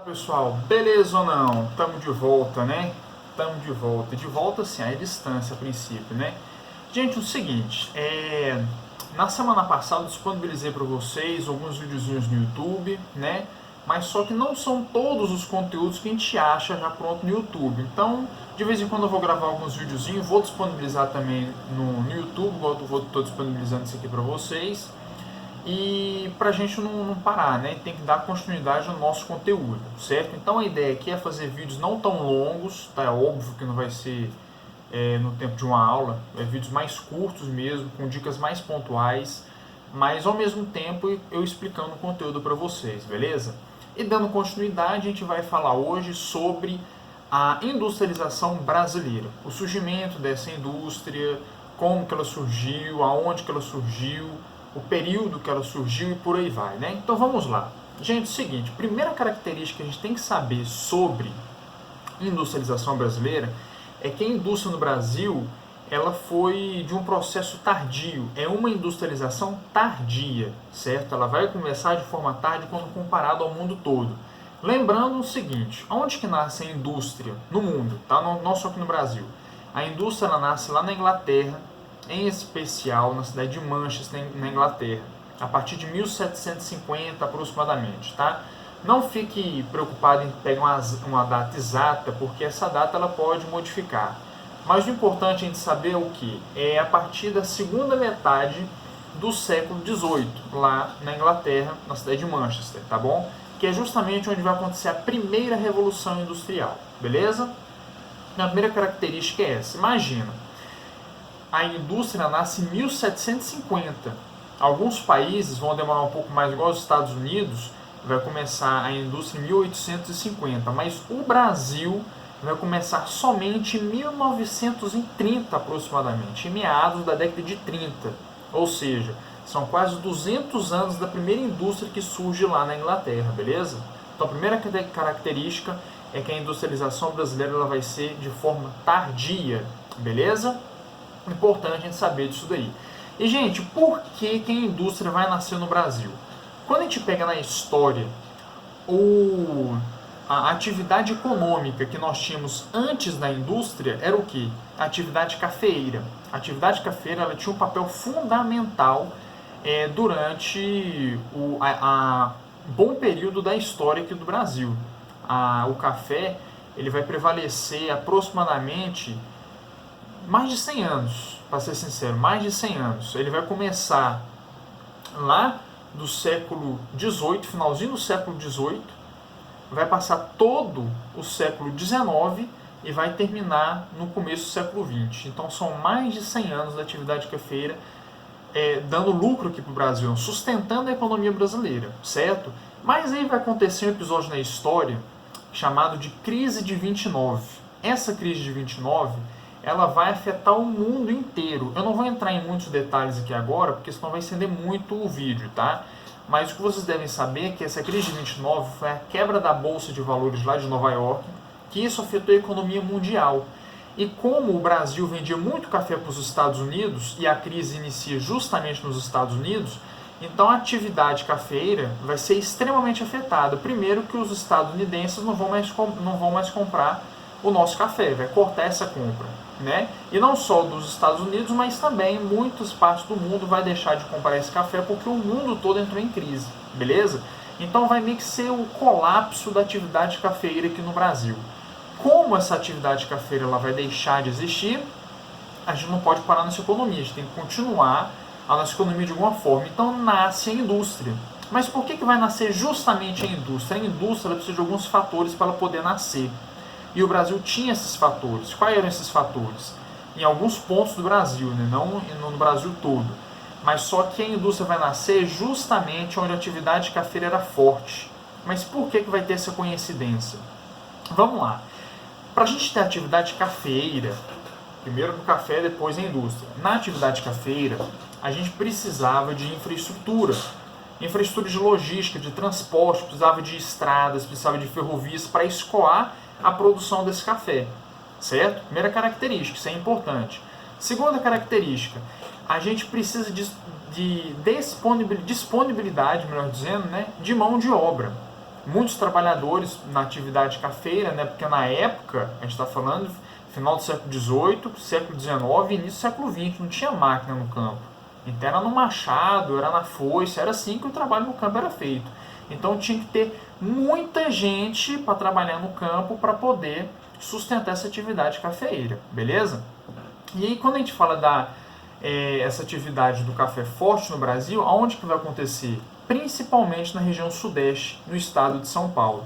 Pessoal, beleza ou não? Tamo de volta, né? Tamo de volta. De volta, assim, à distância, a princípio, né? Gente, o seguinte, na semana passada eu disponibilizei para vocês alguns videozinhos no YouTube, né? Mas só que não são todos os conteúdos que a gente acha já pronto no YouTube. Então, de vez em quando eu vou gravar alguns videozinhos, vou disponibilizar também no YouTube, igual eu tô disponibilizando isso aqui para vocês. E para a gente não parar, né? Tem que dar continuidade no nosso conteúdo, certo? Então a ideia aqui é fazer vídeos não tão longos, tá? É óbvio que não vai ser no tempo de uma aula, vídeos mais curtos mesmo, com dicas mais pontuais, mas ao mesmo tempo eu explicando o conteúdo para vocês, beleza? E dando continuidade, a gente vai falar hoje sobre a industrialização brasileira, o surgimento dessa indústria, como que ela surgiu, aonde que ela surgiu, o período que ela surgiu e por aí vai, né? Então vamos lá. Gente, é o seguinte, primeira característica que a gente tem que saber sobre industrialização brasileira é que a indústria no Brasil ela foi de um processo tardio, é uma industrialização tardia, certo? Ela vai começar de forma tarde quando comparado ao mundo todo. Lembrando o seguinte, onde que nasce a indústria no mundo, tá? Não só aqui no Brasil. A indústria ela nasce lá na Inglaterra, em especial na cidade de Manchester, na Inglaterra, a partir de 1750 aproximadamente, tá? Não fique preocupado em pegar uma data exata, porque essa data ela pode modificar. Mas o importante é a gente saber o que? É a partir da segunda metade do século XVIII, lá na Inglaterra, na cidade de Manchester, tá bom? Que é justamente onde vai acontecer a primeira revolução industrial, beleza? A primeira característica é essa. Imagina, a indústria nasce em 1750. Alguns países vão demorar um pouco mais, igual os Estados Unidos, vai começar a indústria em 1850, mas o Brasil vai começar somente em 1930 aproximadamente, em meados da década de 30. Ou seja, são quase 200 anos da primeira indústria que surge lá na Inglaterra, beleza? Então a primeira característica é que a industrialização brasileira ela vai ser de forma tardia, beleza? Importante a gente saber disso daí. E, gente, por que a indústria vai nascer no Brasil? Quando a gente pega na história a atividade econômica que nós tínhamos antes da indústria era o que? A atividade cafeeira. A atividade cafeeira ela tinha um papel fundamental durante o bom período da história aqui do Brasil. O café ele vai prevalecer aproximadamente mais de 100 anos, para ser sincero, mais de 100 anos. Ele vai começar lá do século XVIII, finalzinho do século XVIII, vai passar todo o século XIX e vai terminar no começo do século XX. Então são mais de 100 anos da atividade cafeeira dando lucro aqui para o Brasil, sustentando a economia brasileira, certo? Mas aí vai acontecer um episódio na história chamado de crise de 29. Essa crise de 29 ela vai afetar o mundo inteiro. Eu não vou entrar em muitos detalhes aqui agora, porque senão vai estender muito o vídeo, tá? Mas o que vocês devem saber é que essa crise de 29 foi a quebra da Bolsa de Valores lá de Nova York, que isso afetou a economia mundial. E como o Brasil vendia muito café para os Estados Unidos, e a crise inicia justamente nos Estados Unidos, então a atividade cafeeira vai ser extremamente afetada. Primeiro que os estadunidenses não vão mais comprar o nosso café, vai cortar essa compra, né? E não só dos Estados Unidos, mas também muitas partes do mundo vai deixar de comprar esse café porque o mundo todo entrou em crise, beleza? Então vai meio que ser o colapso da atividade cafeeira aqui no Brasil. Como essa atividade cafeeira ela vai deixar de existir, a gente não pode parar nessa economia, a gente tem que continuar a nossa economia de alguma forma. Então nasce a indústria. Mas por que vai nascer justamente a indústria? A indústria ela precisa de alguns fatores para ela poder nascer. E o Brasil tinha esses fatores. Quais eram esses fatores? Em alguns pontos do Brasil, né? Não no Brasil todo. Mas só que a indústria vai nascer justamente onde a atividade cafeira era forte. Mas por que vai ter essa coincidência? Vamos lá. Para a gente ter atividade cafeeira, primeiro no café, depois na indústria. Na atividade cafeeira, a gente precisava de infraestrutura. Infraestrutura de logística, de transporte, precisava de estradas, precisava de ferrovias para escoar a produção desse café, certo? Primeira característica, isso é importante. Segunda característica, a gente precisa de disponibilidade, melhor dizendo, né, de mão de obra. muitos trabalhadores na atividade cafeira, né? Porque na época, a gente está falando final do século XVIII, século XIX e início do século XX, não tinha máquina no campo. Então era no machado, era na foice, era assim que o trabalho no campo era feito. Então tinha que ter muita gente para trabalhar no campo para poder sustentar essa atividade cafeeira, beleza? E aí quando a gente fala essa atividade do café forte no Brasil, aonde que vai acontecer? Principalmente na região sudeste, no estado de São Paulo.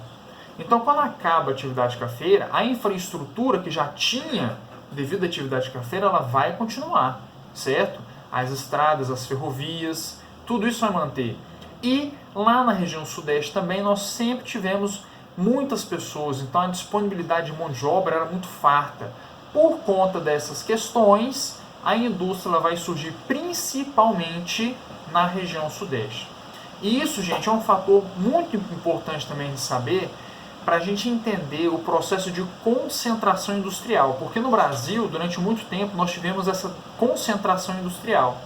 Então, quando acaba a atividade cafeira, a infraestrutura que já tinha devido à atividade cafeira, ela vai continuar, certo? As estradas, as ferrovias, tudo isso vai manter. E lá na região sudeste também nós sempre tivemos muitas pessoas, então a disponibilidade de mão de obra era muito farta. Por conta dessas questões, a indústria ela vai surgir principalmente na região sudeste. E isso, gente, é um fator muito importante também de saber para a gente entender o processo de concentração industrial. Porque no Brasil, durante muito tempo, nós tivemos essa concentração industrial.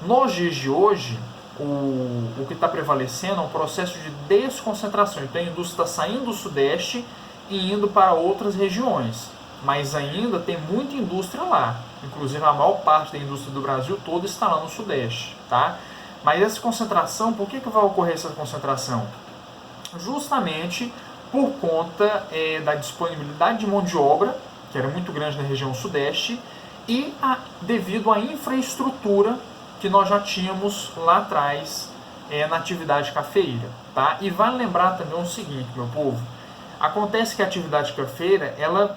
Nos dias de hoje, o que está prevalecendo é um processo de desconcentração. Então a indústria está saindo do sudeste e indo para outras regiões. Mas ainda tem muita indústria lá. Inclusive a maior parte da indústria do Brasil toda está lá no sudeste. Tá? Mas essa concentração, por que vai ocorrer essa concentração? Justamente por conta da disponibilidade de mão de obra, que era muito grande na região sudeste, e devido à infraestrutura que nós já tínhamos lá atrás na atividade cafeeira. Tá? E vale lembrar também o seguinte, meu povo, acontece que a atividade cafeeira, ela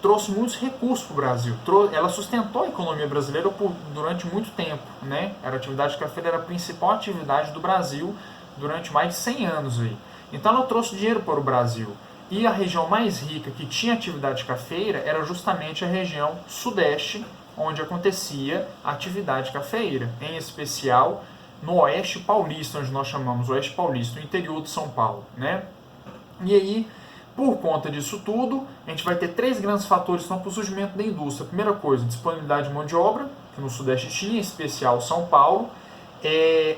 trouxe muitos recursos para o Brasil, ela sustentou a economia brasileira durante muito tempo. Né? A atividade cafeeira era a principal atividade do Brasil durante mais de 100 anos. Aí. Então ela trouxe dinheiro para o Brasil. E a região mais rica que tinha atividade cafeeira era justamente a região sudeste, onde acontecia a atividade cafeeira, em especial no Oeste Paulista, onde nós chamamos Oeste Paulista, no interior de São Paulo. Né? E aí, por conta disso tudo, a gente vai ter 3 grandes fatores para o surgimento da indústria. A primeira coisa, disponibilidade de mão de obra, que no Sudeste tinha, em especial São Paulo.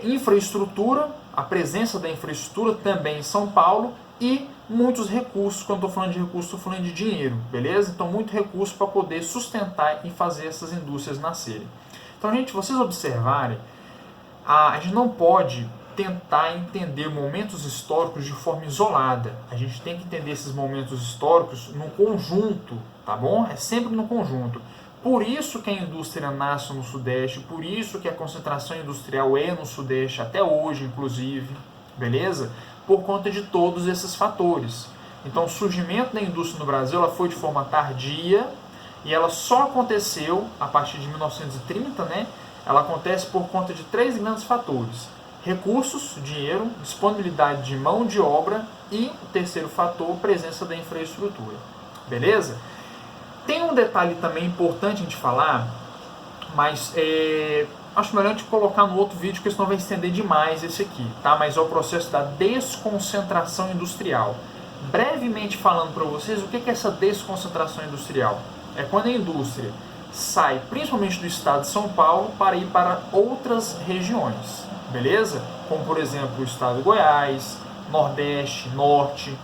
Infraestrutura, a presença da infraestrutura também em São Paulo. E muitos recursos, quando estou falando de recursos, estou falando de dinheiro, beleza? Então, muito recurso para poder sustentar e fazer essas indústrias nascerem. Então, gente, vocês observarem, a gente não pode tentar entender momentos históricos de forma isolada. A gente tem que entender esses momentos históricos no conjunto, tá bom? É sempre no conjunto. Por isso que a indústria nasce no Sudeste, por isso que a concentração industrial é no Sudeste, até hoje, inclusive, beleza? Por conta de todos esses fatores. Então, o surgimento da indústria no Brasil ela foi de forma tardia e ela só aconteceu a partir de 1930, né? Ela acontece por conta de 3 grandes fatores. Recursos, dinheiro, disponibilidade de mão de obra e o terceiro fator, presença da infraestrutura. Beleza? Tem um detalhe também importante a gente falar, mas acho melhor a gente colocar no outro vídeo, porque senão vai estender demais esse aqui, tá? Mas é o processo da desconcentração industrial. Brevemente falando para vocês, o que é essa desconcentração industrial? É quando a indústria sai, principalmente do estado de São Paulo, para ir para outras regiões, beleza? Como, por exemplo, o estado de Goiás, Nordeste, Norte.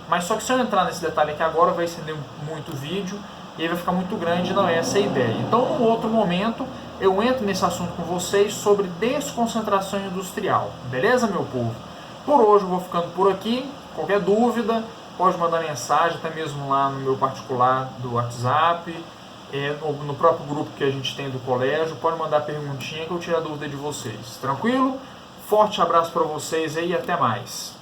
Mas só que se eu entrar nesse detalhe aqui agora, vai estender muito o vídeo e aí vai ficar muito grande, não é essa a ideia. Então, num outro momento, eu entro nesse assunto com vocês sobre desconcentração industrial. Beleza, meu povo? Por hoje eu vou ficando por aqui. Qualquer dúvida, pode mandar mensagem, até mesmo lá no meu particular do WhatsApp, no próprio grupo que a gente tem do colégio. Pode mandar perguntinha que eu tiro a dúvida de vocês. Tranquilo? Forte abraço para vocês aí e até mais.